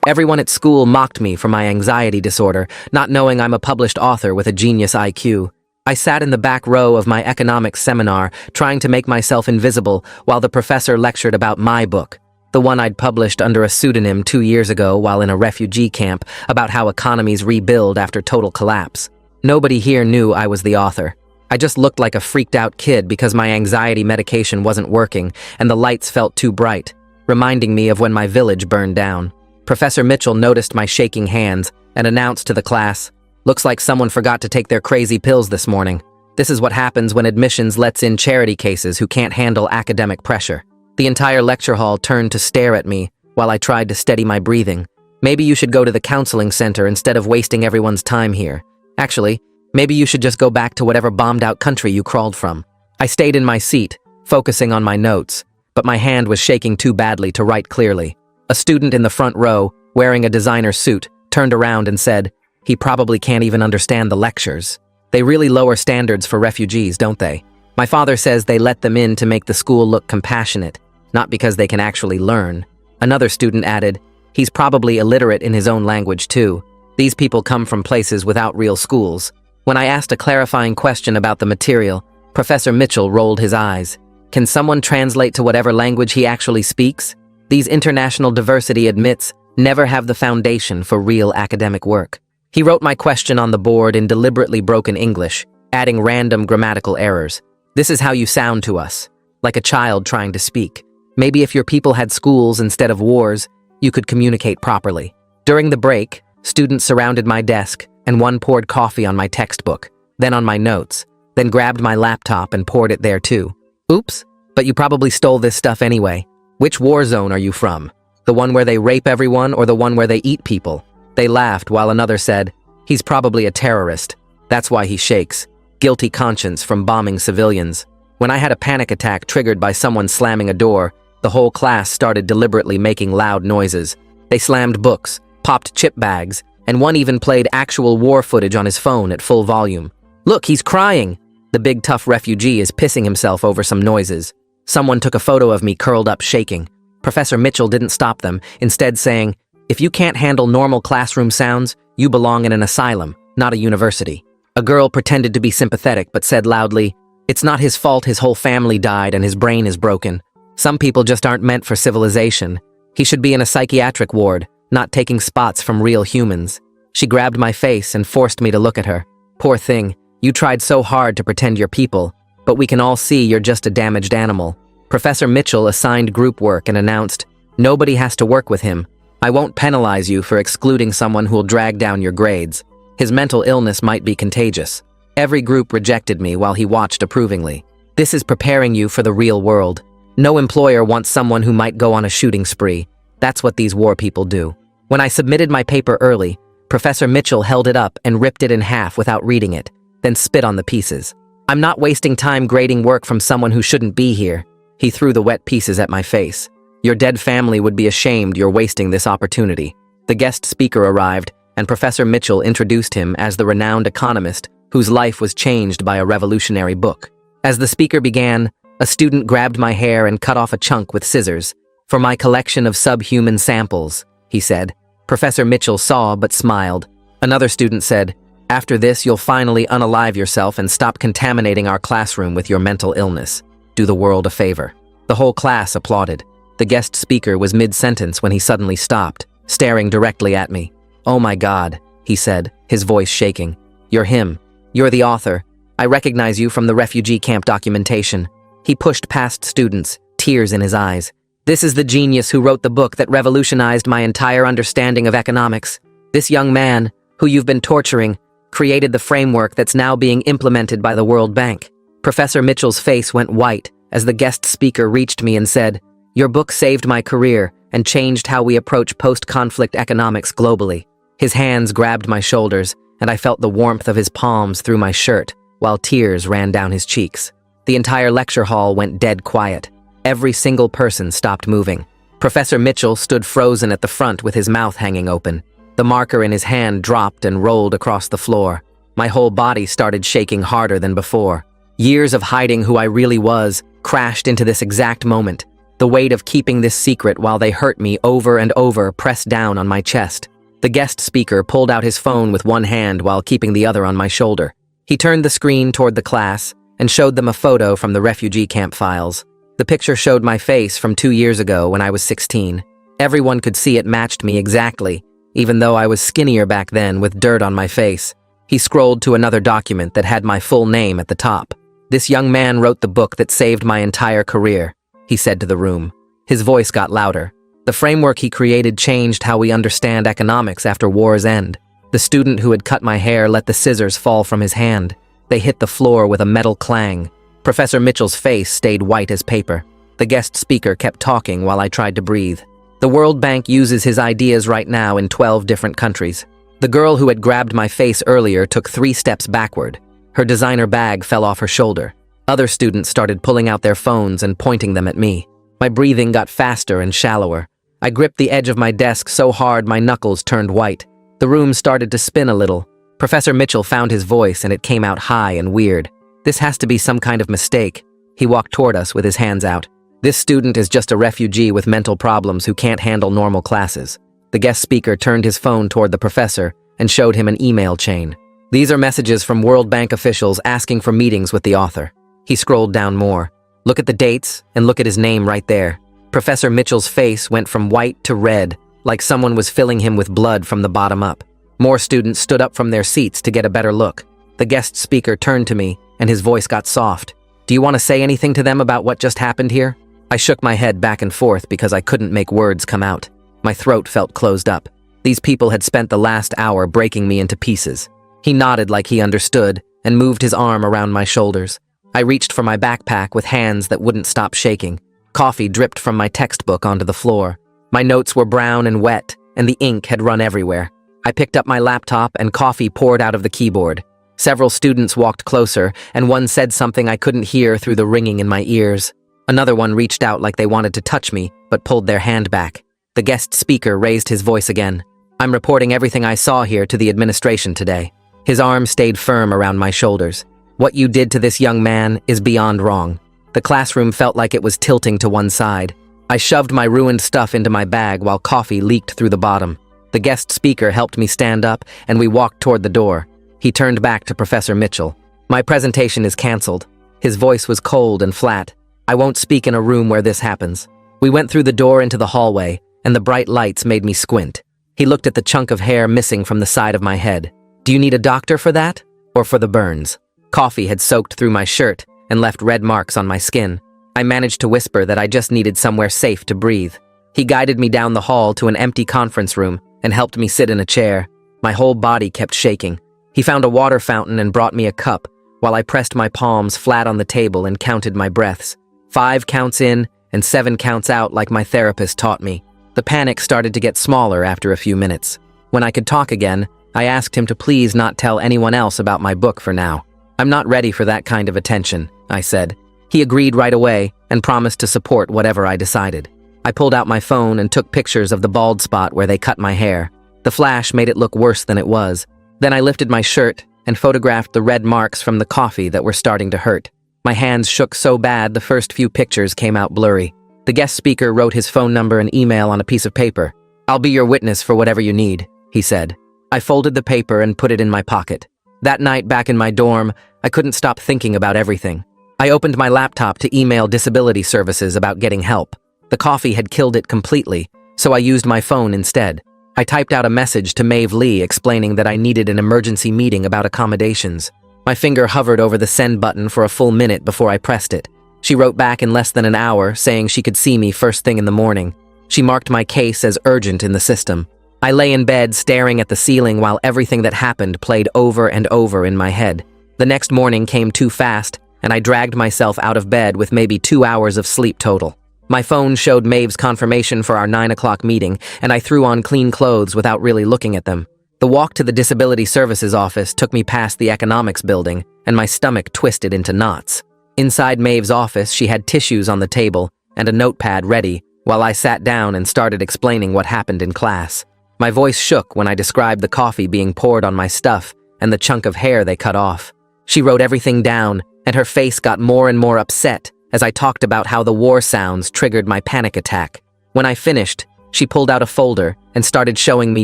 Everyone at school mocked me for my anxiety disorder, not knowing I'm a published author with a genius IQ. I sat in the back row of my economics seminar, trying to make myself invisible while the professor lectured about my book, the one I'd published under a pseudonym 2 years ago while in a refugee camp, about how economies rebuild after total collapse. Nobody here knew I was the author. I just looked like a freaked-out kid because my anxiety medication wasn't working and the lights felt too bright, reminding me of when my village burned down. Professor Mitchell noticed my shaking hands and announced to the class, "Looks like someone forgot to take their crazy pills this morning. This is what happens when admissions lets in charity cases who can't handle academic pressure." The entire lecture hall turned to stare at me while I tried to steady my breathing. "Maybe you should go to the counseling center instead of wasting everyone's time here. Actually, maybe you should just go back to whatever bombed-out country you crawled from." I stayed in my seat, focusing on my notes, but my hand was shaking too badly to write clearly. A student in the front row, wearing a designer suit, turned around and said, "He probably can't even understand the lectures. They really lower standards for refugees, don't they? My father says they let them in to make the school look compassionate, not because they can actually learn." Another student added, "He's probably illiterate in his own language too. These people come from places without real schools." When I asked a clarifying question about the material, Professor Mitchell rolled his eyes. "Can someone translate to whatever language he actually speaks? These international diversity admits never have the foundation for real academic work." He wrote my question on the board in deliberately broken English, adding random grammatical errors. "This is how you sound to us, like a child trying to speak. Maybe if your people had schools instead of wars, you could communicate properly." During the break, students surrounded my desk, and one poured coffee on my textbook, then on my notes, then grabbed my laptop and poured it there too. "Oops, but you probably stole this stuff anyway. Which war zone are you from? The one where they rape everyone or the one where they eat people?" They laughed while another said, "He's probably a terrorist. That's why he shakes. Guilty conscience from bombing civilians." When I had a panic attack triggered by someone slamming a door, the whole class started deliberately making loud noises. They slammed books, popped chip bags, and one even played actual war footage on his phone at full volume. "Look, he's crying! The big tough refugee is pissing himself over some noises." Someone took a photo of me curled up shaking. Professor Mitchell didn't stop them, instead saying, "If you can't handle normal classroom sounds, you belong in an asylum, not a university." A girl pretended to be sympathetic but said loudly, "It's not his fault his whole family died and his brain is broken. Some people just aren't meant for civilization. He should be in a psychiatric ward, not taking spots from real humans." She grabbed my face and forced me to look at her. "Poor thing, you tried so hard to pretend you're people, but we can all see you're just a damaged animal." Professor Mitchell assigned group work and announced, "Nobody has to work with him. I won't penalize you for excluding someone who'll drag down your grades. His mental illness might be contagious." Every group rejected me while he watched approvingly. "This is preparing you for the real world. No employer wants someone who might go on a shooting spree. That's what these war people do." When I submitted my paper early, Professor Mitchell held it up and ripped it in half without reading it, then spit on the pieces. "I'm not wasting time grading work from someone who shouldn't be here." He threw the wet pieces at my face. "Your dead family would be ashamed you're wasting this opportunity." The guest speaker arrived, and Professor Mitchell introduced him as the renowned economist whose life was changed by a revolutionary book. As the speaker began, a student grabbed my hair and cut off a chunk with scissors. "For my collection of subhuman samples," he said. Professor Mitchell saw but smiled. Another student said, "After this, you'll finally unalive yourself and stop contaminating our classroom with your mental illness. Do the world a favor." The whole class applauded. The guest speaker was mid-sentence when he suddenly stopped, staring directly at me. "Oh my God," he said, his voice shaking. "You're him. You're the author. I recognize you from the refugee camp documentation." He pushed past students, tears in his eyes. "This is the genius who wrote the book that revolutionized my entire understanding of economics. This young man, who you've been torturing, created the framework that's now being implemented by the World Bank." Professor Mitchell's face went white as the guest speaker reached me and said, "Your book saved my career and changed how we approach post-conflict economics globally." His hands grabbed my shoulders, and I felt the warmth of his palms through my shirt, while tears ran down his cheeks. The entire lecture hall went dead quiet. Every single person stopped moving. Professor Mitchell stood frozen at the front with his mouth hanging open. The marker in his hand dropped and rolled across the floor. My whole body started shaking harder than before. Years of hiding who I really was crashed into this exact moment. The weight of keeping this secret while they hurt me over and over pressed down on my chest. The guest speaker pulled out his phone with one hand while keeping the other on my shoulder. He turned the screen toward the class and showed them a photo from the refugee camp files. The picture showed my face from 2 years ago when I was 16. Everyone could see it matched me exactly, even though I was skinnier back then with dirt on my face. He scrolled to another document that had my full name at the top. "This young man wrote the book that saved my entire career," he said to the room. His voice got louder. "The framework he created changed how we understand economics after war's end." The student who had cut my hair let the scissors fall from his hand. They hit the floor with a metal clang. Professor Mitchell's face stayed white as paper. The guest speaker kept talking while I tried to breathe. "The World Bank uses his ideas right now in 12 different countries." The girl who had grabbed my face earlier took 3 steps backward. Her designer bag fell off her shoulder. Other students started pulling out their phones and pointing them at me. My breathing got faster and shallower. I gripped the edge of my desk so hard my knuckles turned white. The room started to spin a little. Professor Mitchell found his voice and it came out high and weird. "This has to be some kind of mistake." He walked toward us with his hands out. "This student is just a refugee with mental problems who can't handle normal classes." The guest speaker turned his phone toward the professor and showed him an email chain. "These are messages from World Bank officials asking for meetings with the author." He scrolled down more. "Look at the dates and look at his name right there." Professor Mitchell's face went from white to red, like someone was filling him with blood from the bottom up. More students stood up from their seats to get a better look. The guest speaker turned to me, and his voice got soft. "Do you want to say anything to them about what just happened here?" I shook my head back and forth because I couldn't make words come out. My throat felt closed up. These people had spent the last hour breaking me into pieces. He nodded like he understood and moved his arm around my shoulders. I reached for my backpack with hands that wouldn't stop shaking. Coffee dripped from my textbook onto the floor. My notes were brown and wet, and the ink had run everywhere. I picked up my laptop and coffee poured out of the keyboard. Several students walked closer, and one said something I couldn't hear through the ringing in my ears. Another one reached out like they wanted to touch me, but pulled their hand back. The guest speaker raised his voice again. "I'm reporting everything I saw here to the administration today." His arm stayed firm around my shoulders. "What you did to this young man is beyond wrong." The classroom felt like it was tilting to one side. I shoved my ruined stuff into my bag while coffee leaked through the bottom. The guest speaker helped me stand up, and we walked toward the door. He turned back to Professor Mitchell. "My presentation is canceled." His voice was cold and flat. "I won't speak in a room where this happens." We went through the door into the hallway, and the bright lights made me squint. He looked at the chunk of hair missing from the side of my head. "Do you need a doctor for that? Or for the burns?" Coffee had soaked through my shirt and left red marks on my skin. I managed to whisper that I just needed somewhere safe to breathe. He guided me down the hall to an empty conference room and helped me sit in a chair. My whole body kept shaking. He found a water fountain and brought me a cup, while I pressed my palms flat on the table and counted my breaths. 5 counts in and 7 counts out like my therapist taught me. The panic started to get smaller after a few minutes. When I could talk again, I asked him to please not tell anyone else about my book for now. "I'm not ready for that kind of attention," I said. He agreed right away and promised to support whatever I decided. I pulled out my phone and took pictures of the bald spot where they cut my hair. The flash made it look worse than it was. Then I lifted my shirt and photographed the red marks from the coffee that were starting to hurt. My hands shook so bad the first few pictures came out blurry. The guest speaker wrote his phone number and email on a piece of paper. "I'll be your witness for whatever you need," he said. I folded the paper and put it in my pocket. That night back in my dorm, I couldn't stop thinking about everything. I opened my laptop to email disability services about getting help. The coffee had killed it completely, so I used my phone instead. I typed out a message to Maeve Lee explaining that I needed an emergency meeting about accommodations. My finger hovered over the send button for a full minute before I pressed it. She wrote back in less than an hour, saying she could see me first thing in the morning. She marked my case as urgent in the system. I lay in bed staring at the ceiling while everything that happened played over and over in my head. The next morning came too fast, and I dragged myself out of bed with maybe 2 hours of sleep total. My phone showed Maeve's confirmation for our 9 o'clock meeting, and I threw on clean clothes without really looking at them. The walk to the Disability Services office took me past the economics building, and my stomach twisted into knots. Inside Maeve's office, she had tissues on the table and a notepad ready, while I sat down and started explaining what happened in class. My voice shook when I described the coffee being poured on my stuff and the chunk of hair they cut off. She wrote everything down, and her face got more and more upset as I talked about how the war sounds triggered my panic attack. When I finished, she pulled out a folder and started showing me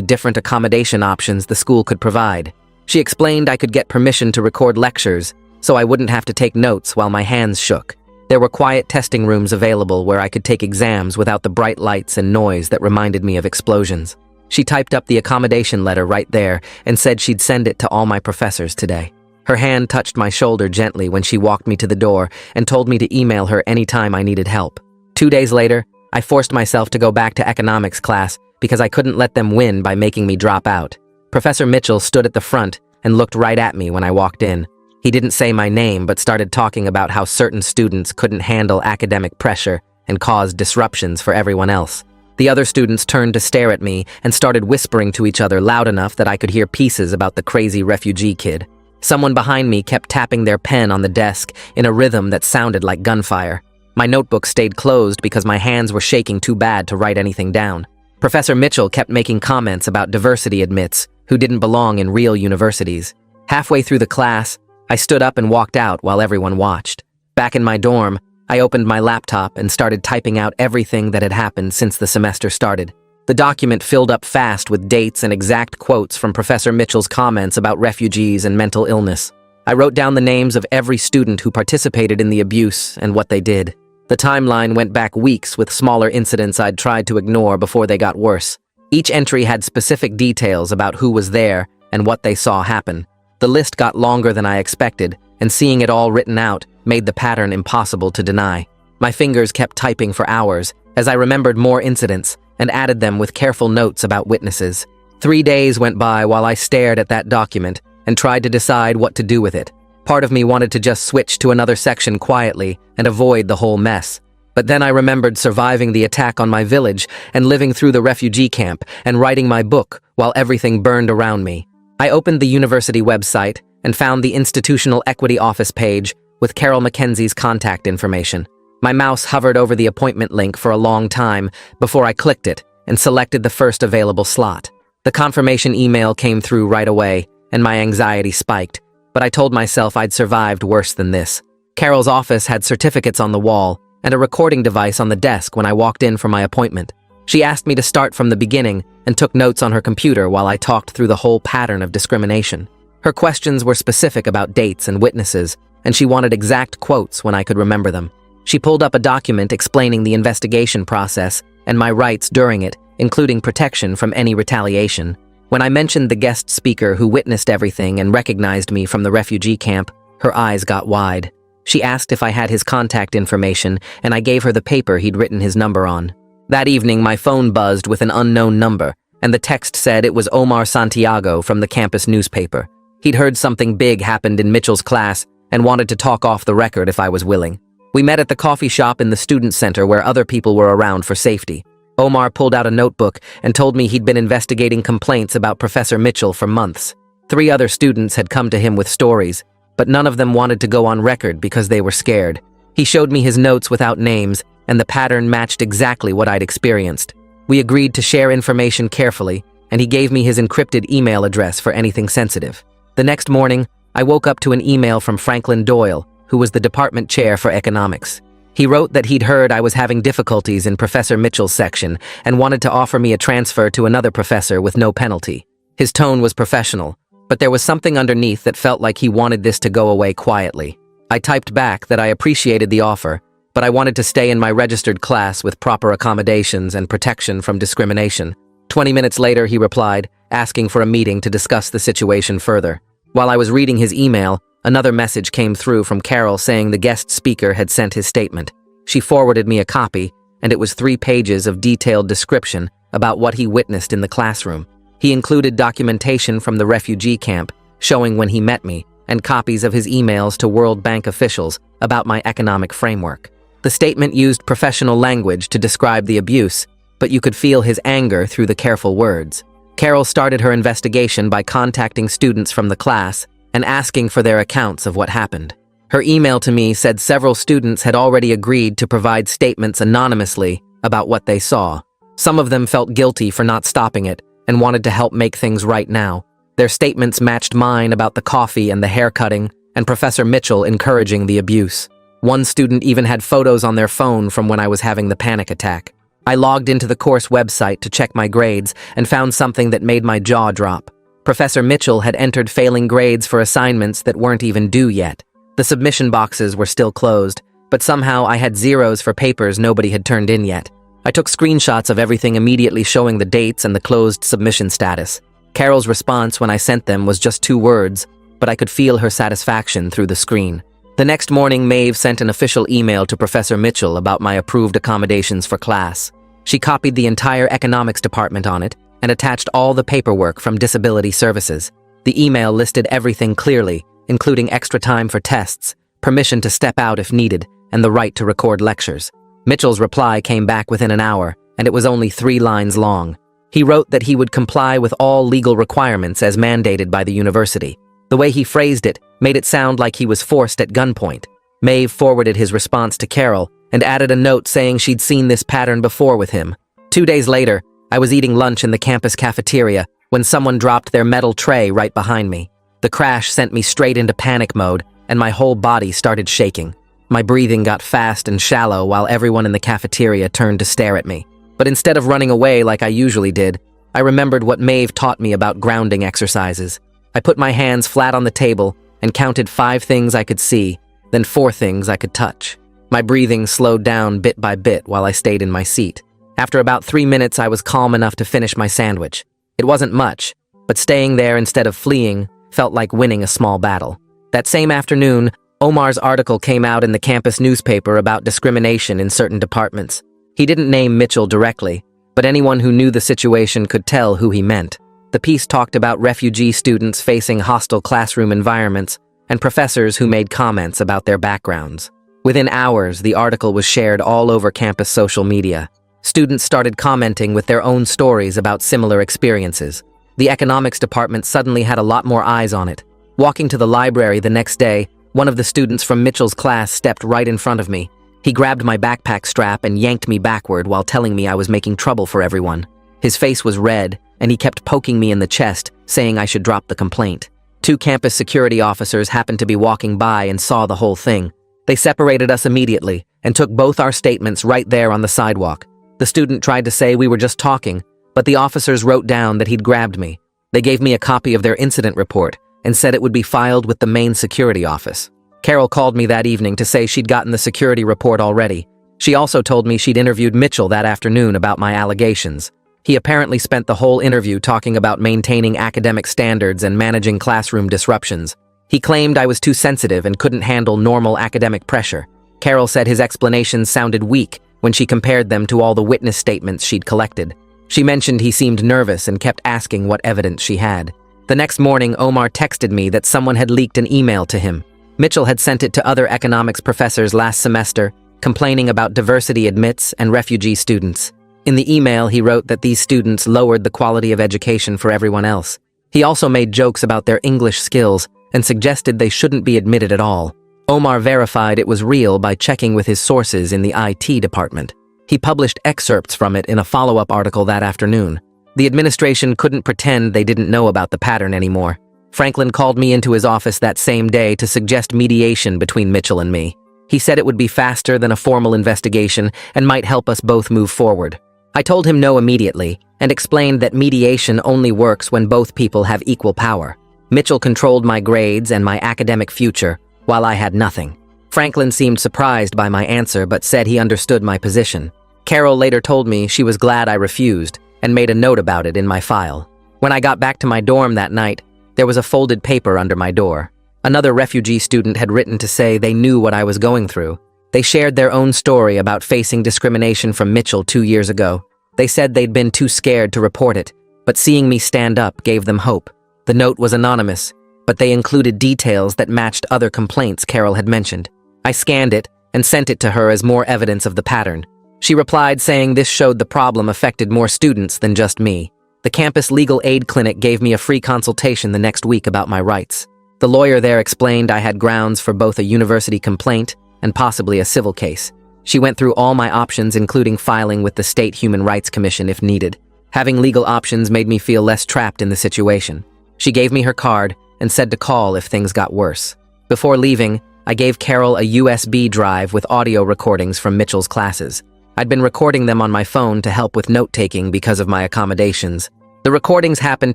different accommodation options the school could provide. She explained I could get permission to record lectures, so I wouldn't have to take notes while my hands shook. There were quiet testing rooms available where I could take exams without the bright lights and noise that reminded me of explosions. She typed up the accommodation letter right there and said she'd send it to all my professors today. Her hand touched my shoulder gently when she walked me to the door and told me to email her anytime I needed help. 2 days later, I forced myself to go back to economics class because I couldn't let them win by making me drop out. Professor Mitchell stood at the front and looked right at me when I walked in. He didn't say my name but started talking about how certain students couldn't handle academic pressure and caused disruptions for everyone else. The other students turned to stare at me and started whispering to each other loud enough that I could hear pieces about the crazy refugee kid. Someone behind me kept tapping their pen on the desk in a rhythm that sounded like gunfire. My notebook stayed closed because my hands were shaking too bad to write anything down. Professor Mitchell kept making comments about diversity admits who didn't belong in real universities. Halfway through the class, I stood up and walked out while everyone watched. Back in my dorm, I opened my laptop and started typing out everything that had happened since the semester started. The document filled up fast with dates and exact quotes from Professor Mitchell's comments about refugees and mental illness. I wrote down the names of every student who participated in the abuse and what they did. The timeline went back weeks with smaller incidents I'd tried to ignore before they got worse. Each entry had specific details about who was there and what they saw happen. The list got longer than I expected, and seeing it all written out made the pattern impossible to deny. My fingers kept typing for hours as I remembered more incidents and added them with careful notes about witnesses. 3 days went by while I stared at that document and tried to decide what to do with it. Part of me wanted to just switch to another section quietly and avoid the whole mess. But then I remembered surviving the attack on my village and living through the refugee camp and writing my book while everything burned around me. I opened the university website and found the Institutional Equity Office page with Carol Mackenzie's contact information. My mouse hovered over the appointment link for a long time before I clicked it and selected the first available slot. The confirmation email came through right away, and my anxiety spiked, but I told myself I'd survived worse than this. Carol's office had certificates on the wall and a recording device on the desk when I walked in for my appointment. She asked me to start from the beginning and took notes on her computer while I talked through the whole pattern of discrimination. Her questions were specific about dates and witnesses, and she wanted exact quotes when I could remember them. She pulled up a document explaining the investigation process and my rights during it, including protection from any retaliation. When I mentioned the guest speaker who witnessed everything and recognized me from the refugee camp, her eyes got wide. She asked if I had his contact information, and I gave her the paper he'd written his number on. That evening, my phone buzzed with an unknown number, and the text said it was Omar Santiago from the campus newspaper. He'd heard something big happened in Mitchell's class and wanted to talk off the record if I was willing. We met at the coffee shop in the student center where other people were around for safety. Omar pulled out a notebook and told me he'd been investigating complaints about Professor Mitchell for months. 3 other students had come to him with stories, but none of them wanted to go on record because they were scared. He showed me his notes without names, and the pattern matched exactly what I'd experienced. We agreed to share information carefully, and he gave me his encrypted email address for anything sensitive. The next morning, I woke up to an email from Franklin Doyle, who was the department chair for economics. He wrote that he'd heard I was having difficulties in Professor Mitchell's section and wanted to offer me a transfer to another professor with no penalty. His tone was professional, but there was something underneath that felt like he wanted this to go away quietly. I typed back that I appreciated the offer, but I wanted to stay in my registered class with proper accommodations and protection from discrimination. 20 minutes later, he replied, asking for a meeting to discuss the situation further. While I was reading his email, another message came through from Carol saying the guest speaker had sent his statement. She forwarded me a copy, and it was 3 pages of detailed description about what he witnessed in the classroom. He included documentation from the refugee camp, showing when he met me, and copies of his emails to World Bank officials about my economic framework. The statement used professional language to describe the abuse, but you could feel his anger through the careful words. Carol started her investigation by contacting students from the class and asking for their accounts of what happened. Her email to me said several students had already agreed to provide statements anonymously about what they saw. Some of them felt guilty for not stopping it and wanted to help make things right now. Their statements matched mine about the coffee and the hair cutting, and Professor Mitchell encouraging the abuse. One student even had photos on their phone from when I was having the panic attack. I logged into the course website to check my grades and found something that made my jaw drop. Professor Mitchell had entered failing grades for assignments that weren't even due yet. The submission boxes were still closed, but somehow I had zeros for papers nobody had turned in yet. I took screenshots of everything immediately showing the dates and the closed submission status. Carol's response when I sent them was just 2 words, but I could feel her satisfaction through the screen. The next morning, Maeve sent an official email to Professor Mitchell about my approved accommodations for class. She copied the entire economics department on it and attached all the paperwork from Disability Services. The email listed everything clearly, including extra time for tests, permission to step out if needed, and the right to record lectures. Mitchell's reply came back within an hour, and it was only 3 lines long. He wrote that he would comply with all legal requirements as mandated by the university. The way he phrased it made it sound like he was forced at gunpoint. Maeve forwarded his response to Carol and added a note saying she'd seen this pattern before with him. 2 days later, I was eating lunch in the campus cafeteria when someone dropped their metal tray right behind me. The crash sent me straight into panic mode, and my whole body started shaking. My breathing got fast and shallow while everyone in the cafeteria turned to stare at me. But instead of running away like I usually did, I remembered what Maeve taught me about grounding exercises. I put my hands flat on the table and counted 5 things I could see, then 4 things I could touch. My breathing slowed down bit by bit while I stayed in my seat. After about 3 minutes, I was calm enough to finish my sandwich. It wasn't much, but staying there instead of fleeing felt like winning a small battle. That same afternoon, Omar's article came out in the campus newspaper about discrimination in certain departments. He didn't name Mitchell directly, but anyone who knew the situation could tell who he meant. The piece talked about refugee students facing hostile classroom environments and professors who made comments about their backgrounds. Within hours, the article was shared all over campus social media. Students started commenting with their own stories about similar experiences. The economics department suddenly had a lot more eyes on it. Walking to the library the next day, one of the students from Mitchell's class stepped right in front of me. He grabbed my backpack strap and yanked me backward while telling me I was making trouble for everyone. His face was red, and he kept poking me in the chest, saying I should drop the complaint. 2 campus security officers happened to be walking by and saw the whole thing. They separated us immediately and took both our statements right there on the sidewalk. The student tried to say we were just talking, but the officers wrote down that he'd grabbed me. They gave me a copy of their incident report and said it would be filed with the main security office. Carol called me that evening to say she'd gotten the security report already. She also told me she'd interviewed Mitchell that afternoon about my allegations. He apparently spent the whole interview talking about maintaining academic standards and managing classroom disruptions. He claimed I was too sensitive and couldn't handle normal academic pressure. Carol said his explanations sounded weak when she compared them to all the witness statements she'd collected. She mentioned he seemed nervous and kept asking what evidence she had. The next morning, Omar texted me that someone had leaked an email to him. Mitchell had sent it to other economics professors last semester, complaining about diversity admits and refugee students. In the email, he wrote that these students lowered the quality of education for everyone else. He also made jokes about their English skills and suggested they shouldn't be admitted at all. Omar verified it was real by checking with his sources in the IT department. He published excerpts from it in a follow-up article that afternoon. The administration couldn't pretend they didn't know about the pattern anymore. Franklin called me into his office that same day to suggest mediation between Mitchell and me. He said it would be faster than a formal investigation and might help us both move forward. I told him no immediately and explained that mediation only works when both people have equal power. Mitchell controlled my grades and my academic future, while I had nothing. Franklin seemed surprised by my answer but said he understood my position. Carol later told me she was glad I refused and made a note about it in my file. When I got back to my dorm that night, there was a folded paper under my door. Another refugee student had written to say they knew what I was going through. They shared their own story about facing discrimination from Mitchell 2 years ago. They said they'd been too scared to report it, but seeing me stand up gave them hope. The note was anonymous, but they included details that matched other complaints Carol had mentioned. I scanned it and sent it to her as more evidence of the pattern. She replied saying this showed the problem affected more students than just me. The campus legal aid clinic gave me a free consultation the next week about my rights. The lawyer there explained I had grounds for both a university complaint and possibly a civil case. She went through all my options, including filing with the State Human Rights Commission if needed. Having legal options made me feel less trapped in the situation. She gave me her card and said to call if things got worse. Before leaving, I gave Carol a USB drive with audio recordings from Mitchell's classes. I'd been recording them on my phone to help with note-taking because of my accommodations. The recordings happened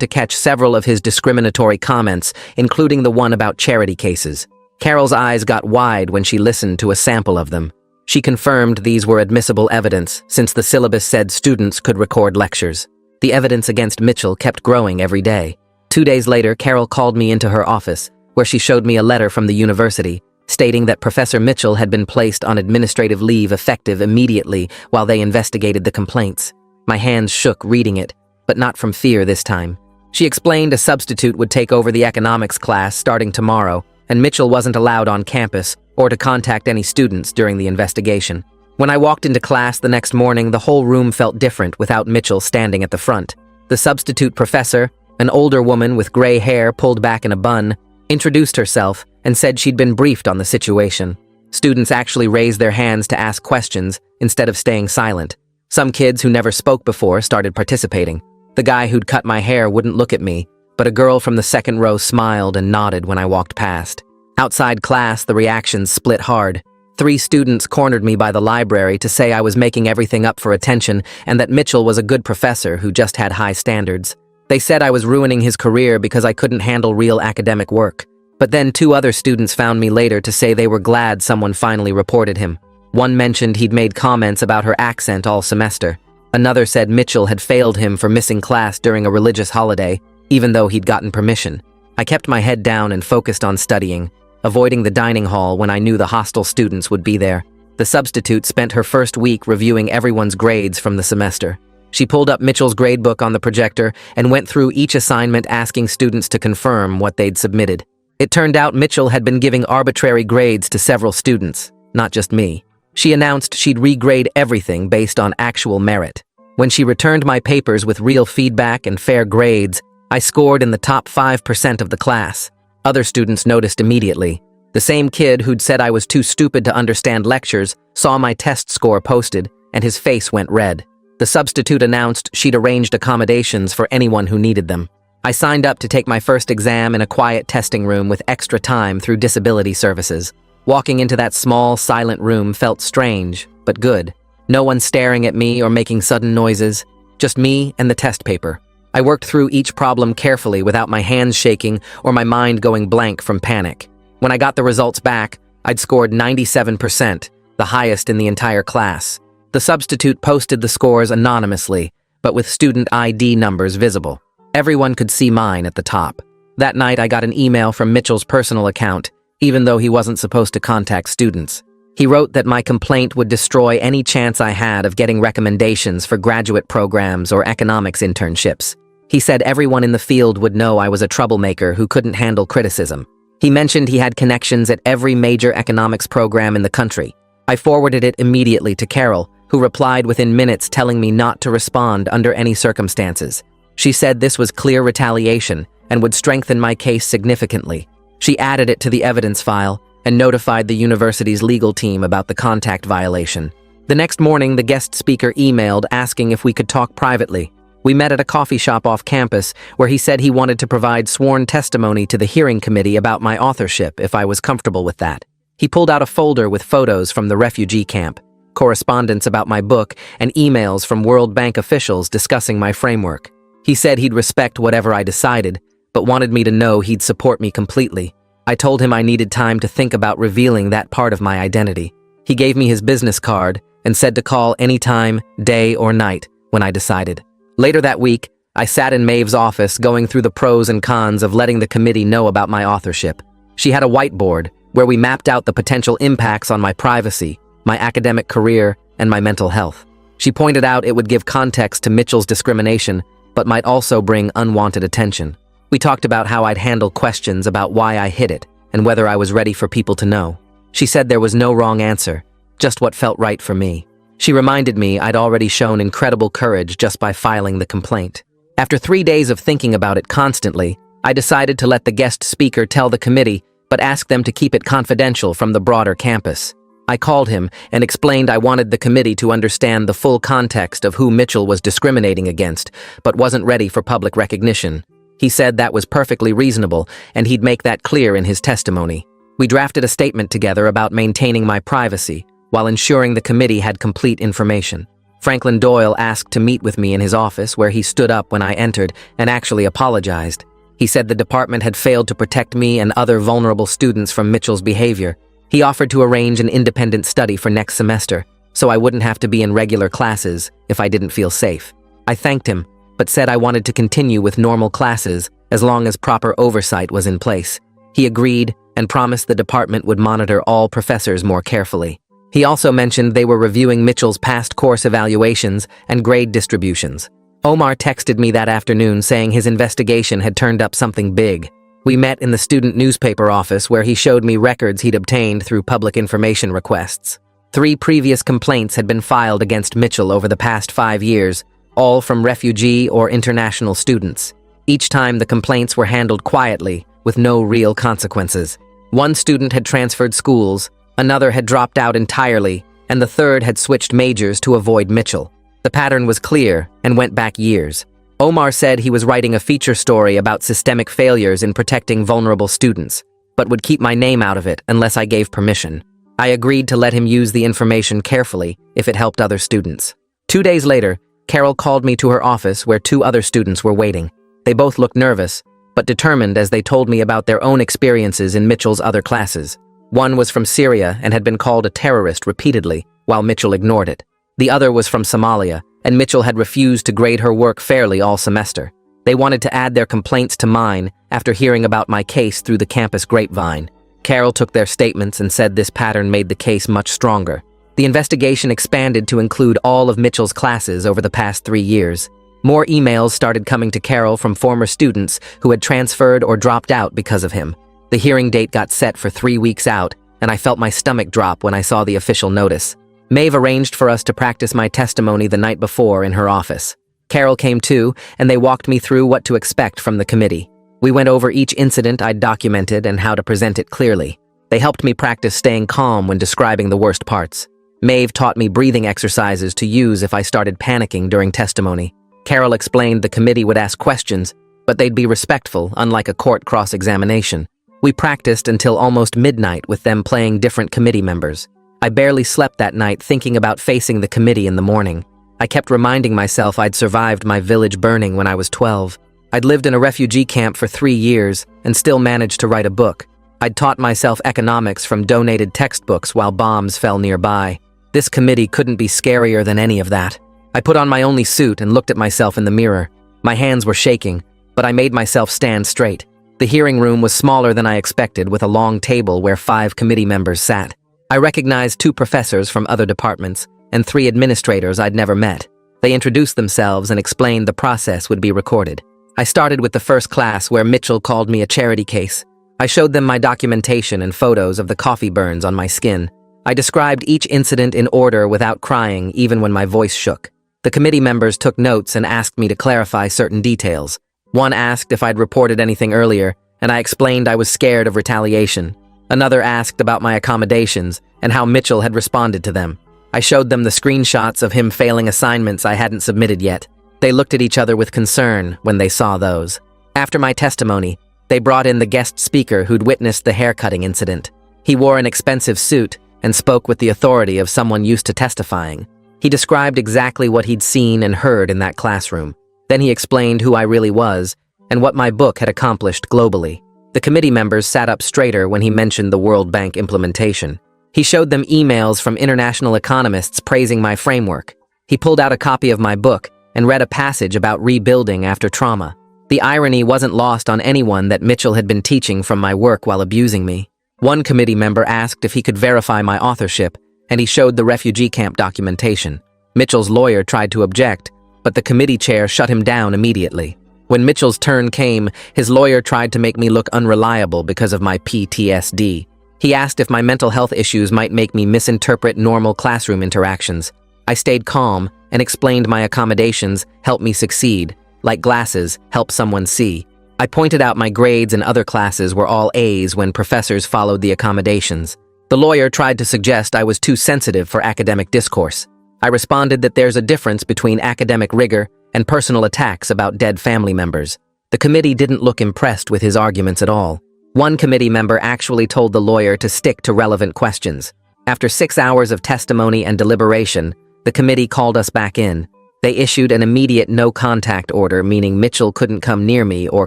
to catch several of his discriminatory comments, including the one about charity cases. Carol's eyes got wide when she listened to a sample of them. She confirmed these were admissible evidence, since the syllabus said students could record lectures. The evidence against Mitchell kept growing every day. 2 days later, Carol called me into her office, where she showed me a letter from the university, stating that Professor Mitchell had been placed on administrative leave effective immediately while they investigated the complaints. My hands shook reading it, but not from fear this time. She explained a substitute would take over the economics class starting tomorrow, and Mitchell wasn't allowed on campus or to contact any students during the investigation. When I walked into class the next morning, the whole room felt different without Mitchell standing at the front. The substitute professor, an older woman with gray hair pulled back in a bun, introduced herself and said she'd been briefed on the situation. Students actually raised their hands to ask questions instead of staying silent. Some kids who never spoke before started participating. The guy who'd cut my hair wouldn't look at me, but a girl from the second row smiled and nodded when I walked past. Outside class, the reactions split hard. 3 students cornered me by the library to say I was making everything up for attention and that Mitchell was a good professor who just had high standards. They said I was ruining his career because I couldn't handle real academic work. But then 2 other students found me later to say they were glad someone finally reported him. One mentioned he'd made comments about her accent all semester. Another said Mitchell had failed him for missing class during a religious holiday, even though he'd gotten permission. I kept my head down and focused on studying, avoiding the dining hall when I knew the hostile students would be there. The substitute spent her first week reviewing everyone's grades from the semester. She pulled up Mitchell's gradebook on the projector and went through each assignment asking students to confirm what they'd submitted. It turned out Mitchell had been giving arbitrary grades to several students, not just me. She announced she'd regrade everything based on actual merit. When she returned my papers with real feedback and fair grades, I scored in the top 5% of the class. Other students noticed immediately. The same kid who'd said I was too stupid to understand lectures saw my test score posted, and his face went red. The substitute announced she'd arranged accommodations for anyone who needed them. I signed up to take my first exam in a quiet testing room with extra time through disability services. Walking into that small, silent room felt strange, but good. No one staring at me or making sudden noises, just me and the test paper. I worked through each problem carefully without my hands shaking or my mind going blank from panic. When I got the results back, I'd scored 97%, the highest in the entire class. The substitute posted the scores anonymously, but with student ID numbers visible. Everyone could see mine at the top. That night, I got an email from Mitchell's personal account, even though he wasn't supposed to contact students. He wrote that my complaint would destroy any chance I had of getting recommendations for graduate programs or economics internships. He said everyone in the field would know I was a troublemaker who couldn't handle criticism. He mentioned he had connections at every major economics program in the country. I forwarded it immediately to Carol, who replied within minutes telling me not to respond under any circumstances. She said this was clear retaliation and would strengthen my case significantly. She added it to the evidence file and notified the university's legal team about the contact violation. The next morning, the guest speaker emailed asking if we could talk privately. We met at a coffee shop off campus where he said he wanted to provide sworn testimony to the hearing committee about my authorship if I was comfortable with that. He pulled out a folder with photos from the refugee camp, correspondence about my book, and emails from World Bank officials discussing my framework. He said he'd respect whatever I decided, but wanted me to know he'd support me completely. I told him I needed time to think about revealing that part of my identity. He gave me his business card and said to call anytime, day or night, when I decided. Later that week, I sat in Maeve's office going through the pros and cons of letting the committee know about my authorship. She had a whiteboard where we mapped out the potential impacts on my privacy, my academic career, and my mental health. She pointed out it would give context to Mitchell's discrimination, but might also bring unwanted attention. We talked about how I'd handle questions about why I hid it and whether I was ready for people to know. She said there was no wrong answer, just what felt right for me. She reminded me I'd already shown incredible courage just by filing the complaint. After 3 days of thinking about it constantly, I decided to let the guest speaker tell the committee, but ask them to keep it confidential from the broader campus. I called him and explained I wanted the committee to understand the full context of who Mitchell was discriminating against, but wasn't ready for public recognition. He said that was perfectly reasonable, and he'd make that clear in his testimony. We drafted a statement together about maintaining my privacy while ensuring the committee had complete information. Franklin Doyle asked to meet with me in his office, where he stood up when I entered and actually apologized. He said the department had failed to protect me and other vulnerable students from Mitchell's behavior. He offered to arrange an independent study for next semester, so I wouldn't have to be in regular classes if I didn't feel safe. I thanked him, but said I wanted to continue with normal classes as long as proper oversight was in place. He agreed and promised the department would monitor all professors more carefully. He also mentioned they were reviewing Mitchell's past course evaluations and grade distributions. Omar texted me that afternoon saying his investigation had turned up something big. We met in the student newspaper office where he showed me records he'd obtained through public information requests. 3 previous complaints had been filed against Mitchell over the past 5 years, all from refugee or international students. Each time the complaints were handled quietly, with no real consequences. One student had transferred schools, another had dropped out entirely, and the third had switched majors to avoid Mitchell. The pattern was clear and went back years. Omar said he was writing a feature story about systemic failures in protecting vulnerable students, but would keep my name out of it unless I gave permission. I agreed to let him use the information carefully if it helped other students. 2 days later, Carol called me to her office where 2 other students were waiting. They both looked nervous, but determined as they told me about their own experiences in Mitchell's other classes. One was from Syria and had been called a terrorist repeatedly, while Mitchell ignored it. The other was from Somalia, and Mitchell had refused to grade her work fairly all semester. They wanted to add their complaints to mine after hearing about my case through the campus grapevine. Carol took their statements and said this pattern made the case much stronger. The investigation expanded to include all of Mitchell's classes over the past 3 years. More emails started coming to Carol from former students who had transferred or dropped out because of him. The hearing date got set for 3 weeks out, and I felt my stomach drop when I saw the official notice. Maeve arranged for us to practice my testimony the night before in her office. Carol came too, and they walked me through what to expect from the committee. We went over each incident I'd documented and how to present it clearly. They helped me practice staying calm when describing the worst parts. Maeve taught me breathing exercises to use if I started panicking during testimony. Carol explained the committee would ask questions, but they'd be respectful, unlike a court cross-examination. We practiced until almost midnight with them playing different committee members. I barely slept that night thinking about facing the committee in the morning. I kept reminding myself I'd survived my village burning when I was 12. I'd lived in a refugee camp for 3 years and still managed to write a book. I'd taught myself economics from donated textbooks while bombs fell nearby. This committee couldn't be scarier than any of that. I put on my only suit and looked at myself in the mirror. My hands were shaking, but I made myself stand straight. The hearing room was smaller than I expected, with a long table where 5 committee members sat. I recognized 2 professors from other departments and 3 administrators I'd never met. They introduced themselves and explained the process would be recorded. I started with the first class where Mitchell called me a charity case. I showed them my documentation and photos of the coffee burns on my skin. I described each incident in order without crying, even when my voice shook. The committee members took notes and asked me to clarify certain details. One asked if I'd reported anything earlier, and I explained I was scared of retaliation. Another asked about my accommodations and how Mitchell had responded to them. I showed them the screenshots of him failing assignments I hadn't submitted yet. They looked at each other with concern when they saw those. After my testimony, they brought in the guest speaker who'd witnessed the haircutting incident. He wore an expensive suit and spoke with the authority of someone used to testifying. He described exactly what he'd seen and heard in that classroom. Then he explained who I really was and what my book had accomplished globally. The committee members sat up straighter when he mentioned the World Bank implementation. He showed them emails from international economists praising my framework. He pulled out a copy of my book and read a passage about rebuilding after trauma. The irony wasn't lost on anyone that Mitchell had been teaching from my work while abusing me. One committee member asked if he could verify my authorship, and he showed the refugee camp documentation. Mitchell's lawyer tried to object, but the committee chair shut him down immediately. When Mitchell's turn came, his lawyer tried to make me look unreliable because of my PTSD. He asked if my mental health issues might make me misinterpret normal classroom interactions. I stayed calm and explained my accommodations help me succeed, like glasses help someone see. I pointed out my grades in other classes were all A's when professors followed the accommodations. The lawyer tried to suggest I was too sensitive for academic discourse. I responded that there's a difference between academic rigor and personal attacks about dead family members. The committee didn't look impressed with his arguments at all. One committee member actually told the lawyer to stick to relevant questions. After 6 hours of testimony and deliberation, the committee called us back in. They issued an immediate no-contact order, meaning Mitchell couldn't come near me or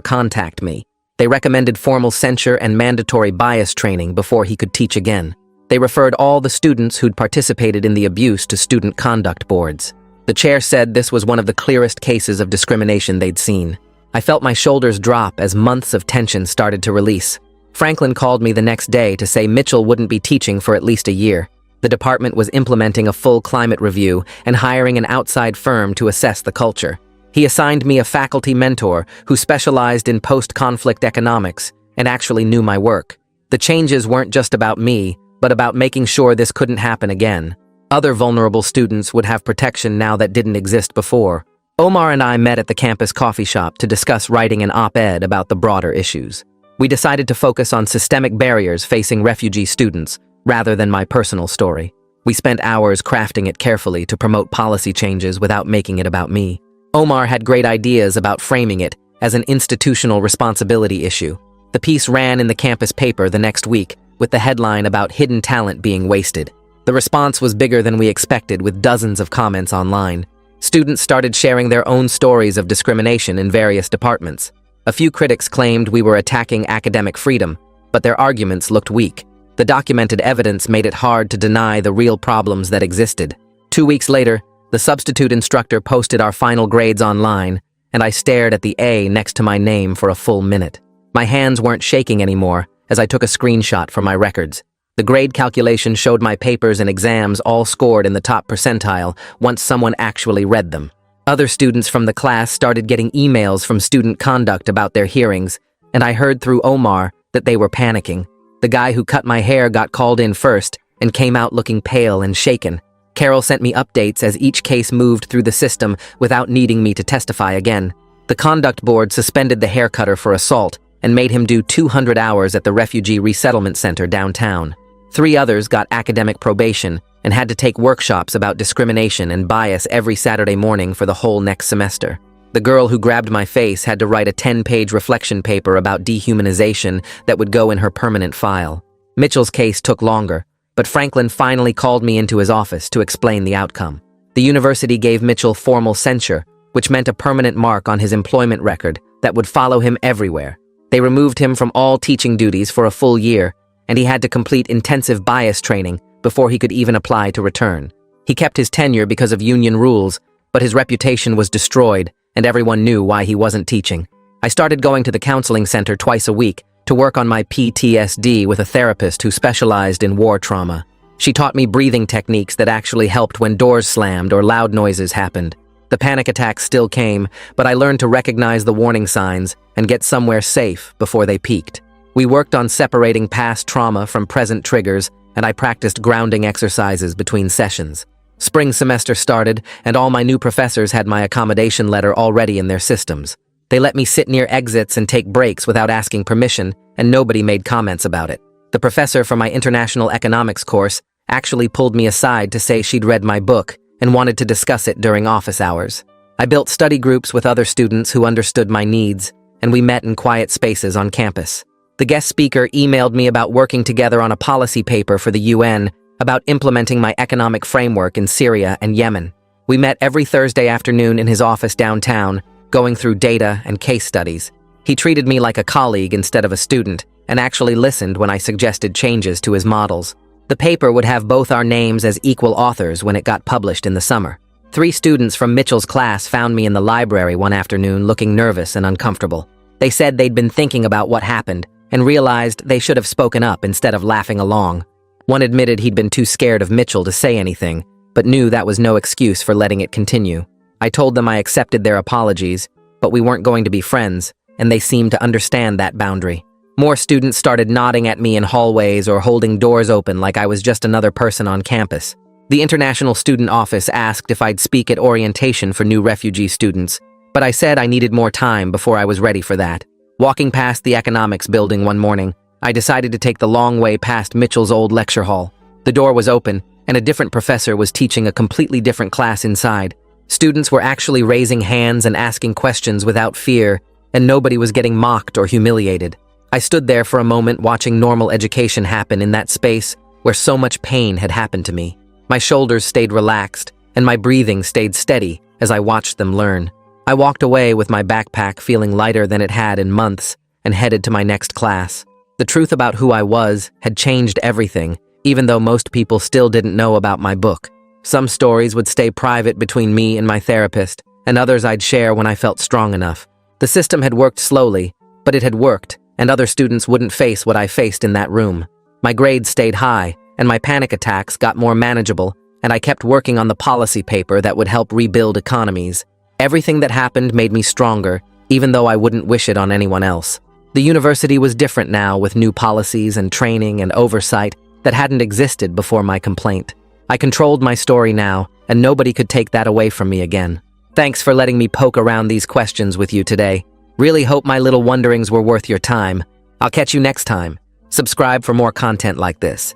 contact me. They recommended formal censure and mandatory bias training before he could teach again. They referred all the students who'd participated in the abuse to student conduct boards. The chair said this was one of the clearest cases of discrimination they'd seen. I felt my shoulders drop as months of tension started to release. Franklin called me the next day to say Mitchell wouldn't be teaching for at least a year. The department was implementing a full climate review and hiring an outside firm to assess the culture. He assigned me a faculty mentor who specialized in post-conflict economics and actually knew my work. The changes weren't just about me, but about making sure this couldn't happen again. Other vulnerable students would have protection now that didn't exist before. Omar and I met at the campus coffee shop to discuss writing an op-ed about the broader issues. We decided to focus on systemic barriers facing refugee students, rather than my personal story. We spent hours crafting it carefully to promote policy changes without making it about me. Omar had great ideas about framing it as an institutional responsibility issue. The piece ran in the campus paper the next week, with the headline about hidden talent being wasted. The response was bigger than we expected, with dozens of comments online. Students started sharing their own stories of discrimination in various departments. A few critics claimed we were attacking academic freedom, but their arguments looked weak. The documented evidence made it hard to deny the real problems that existed. 2 weeks later, the substitute instructor posted our final grades online, and I stared at the A next to my name for a full minute. My hands weren't shaking anymore as I took a screenshot from my records. The grade calculation showed my papers and exams all scored in the top percentile once someone actually read them. Other students from the class started getting emails from student conduct about their hearings, and I heard through Omar that they were panicking. The guy who cut my hair got called in first and came out looking pale and shaken. Carol sent me updates as each case moved through the system without needing me to testify again. The conduct board suspended the haircutter for assault and made him do 200 hours at the Refugee Resettlement Center downtown. 3 others got academic probation and had to take workshops about discrimination and bias every Saturday morning for the whole next semester. The girl who grabbed my face had to write a 10-page reflection paper about dehumanization that would go in her permanent file. Mitchell's case took longer, but Franklin finally called me into his office to explain the outcome. The university gave Mitchell formal censure, which meant a permanent mark on his employment record that would follow him everywhere. They removed him from all teaching duties for a full year, and he had to complete intensive bias training before he could even apply to return. He kept his tenure because of union rules, but his reputation was destroyed, and everyone knew why he wasn't teaching. I started going to the counseling center twice a week to work on my PTSD with a therapist who specialized in war trauma. She taught me breathing techniques that actually helped when doors slammed or loud noises happened. The panic attacks still came, but I learned to recognize the warning signs and get somewhere safe before they peaked. We worked on separating past trauma from present triggers, and I practiced grounding exercises between sessions. Spring semester started, and all my new professors had my accommodation letter already in their systems. They let me sit near exits and take breaks without asking permission, and nobody made comments about it. The professor for my international economics course actually pulled me aside to say she'd read my book and wanted to discuss it during office hours. I built study groups with other students who understood my needs, and we met in quiet spaces on campus. The guest speaker emailed me about working together on a policy paper for the UN about implementing my economic framework in Syria and Yemen. We met every Thursday afternoon in his office downtown, going through data and case studies. He treated me like a colleague instead of a student, and actually listened when I suggested changes to his models. The paper would have both our names as equal authors when it got published in the summer. 3 students from Mitchell's class found me in the library one afternoon looking nervous and uncomfortable. They said they'd been thinking about what happened and realized they should have spoken up instead of laughing along. One admitted he'd been too scared of Mitchell to say anything, but knew that was no excuse for letting it continue. I told them I accepted their apologies, but we weren't going to be friends, and they seemed to understand that boundary. More students started nodding at me in hallways or holding doors open like I was just another person on campus. The International Student Office asked if I'd speak at orientation for new refugee students, but I said I needed more time before I was ready for that. Walking past the economics building one morning, I decided to take the long way past Mitchell's old lecture hall. The door was open, and a different professor was teaching a completely different class inside. Students were actually raising hands and asking questions without fear, and nobody was getting mocked or humiliated. I stood there for a moment watching normal education happen in that space where so much pain had happened to me. My shoulders stayed relaxed, and my breathing stayed steady as I watched them learn. I walked away with my backpack feeling lighter than it had in months and headed to my next class. The truth about who I was had changed everything, even though most people still didn't know about my book. Some stories would stay private between me and my therapist, and others I'd share when I felt strong enough. The system had worked slowly, but it had worked, and other students wouldn't face what I faced in that room. My grades stayed high, and my panic attacks got more manageable, and I kept working on the policy paper that would help rebuild economies. Everything that happened made me stronger, even though I wouldn't wish it on anyone else. The university was different now, with new policies and training and oversight that hadn't existed before my complaint. I controlled my story now, and nobody could take that away from me again. Thanks for letting me poke around these questions with you today. Really hope my little wonderings were worth your time. I'll catch you next time. Subscribe for more content like this.